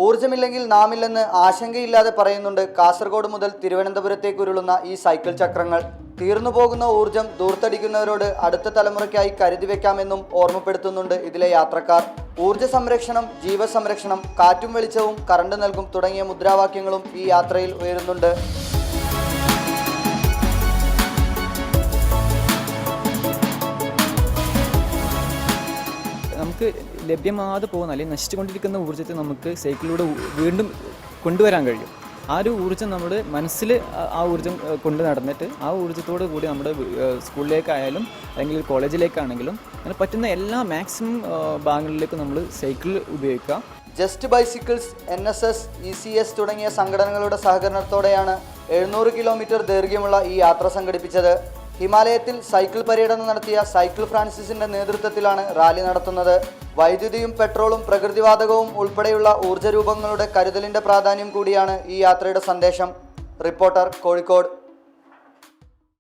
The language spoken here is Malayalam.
ഊർജ്ജമില്ലെങ്കിൽ നാമില്ലെന്ന് ആശങ്കയില്ലാതെ പറയുന്നുണ്ട് കാസർഗോഡ് മുതൽ തിരുവനന്തപുരത്തേക്ക് ഉരുളുന്ന ഈ സൈക്കിൾ ചക്രങ്ങൾ. തീർന്നു പോകുന്ന ഊർജ്ജം ദൂർത്തടിക്കുന്നവരോട് അടുത്ത തലമുറയ്ക്കായി കരുതി വെക്കാമെന്നും ഓർമ്മപ്പെടുത്തുന്നുണ്ട് ഇതിലെ യാത്രക്കാർ. ഊർജ്ജ സംരക്ഷണം, ജീവസംരക്ഷണം, കാറ്റും വെളിച്ചവും കറണ്ട് നൽകും തുടങ്ങിയ മുദ്രാവാക്യങ്ങളും ഈ യാത്രയിൽ ഉയരുന്നുണ്ട്. നമുക്ക് ലഭ്യമാകാതെ പോകുന്ന അല്ലെങ്കിൽ നശിച്ചുകൊണ്ടിരിക്കുന്ന ഊർജ്ജത്തെ നമുക്ക് സൈക്കിളിലൂടെ വീണ്ടും കൊണ്ടുവരാൻ കഴിയും. ആ ഒരു ഊർജ്ജം നമ്മുടെ മനസ്സിൽ ആ ഊർജ്ജം കൊണ്ട് നടന്നിട്ട് ആ ഊർജ്ജത്തോടു കൂടി നമ്മുടെ സ്കൂളിലേക്കായാലും അല്ലെങ്കിൽ കോളേജിലേക്കാണെങ്കിലും അങ്ങനെ പറ്റുന്ന എല്ലാ മാക്സിമം ഭാഗങ്ങളിലേക്കും നമ്മൾ സൈക്കിൾ ഉപയോഗിക്കുക. ജസ്റ്റ് ബൈസിക്കിൾസ്, NSS, ECS തുടങ്ങിയ സംഘടനകളുടെ സഹകരണത്തോടെയാണ് 700 കിലോമീറ്റർ ദൈർഘ്യമുള്ള ഈ യാത്ര സംഘടിപ്പിച്ചത്. ഹിമാലയത്തിൽ സൈക്കിൾ പര്യടനം നടത്തിയ സൈക്കിൾ ഫ്രാൻസിസിന്റെ നേതൃത്വത്തിലാണ് റാലി നടത്തുന്നത്. വൈദ്യുതിയും പെട്രോളും പ്രകൃതിവാതകവും ഉൾപ്പെടെയുള്ള ഊർജ്ജ രൂപങ്ങളുടെ കരുതലിന്റെ പ്രാധാന്യം കൂടിയാണ് ഈ യാത്രയുടെ സന്ദേശം. റിപ്പോർട്ടർ, കോഴിക്കോട്.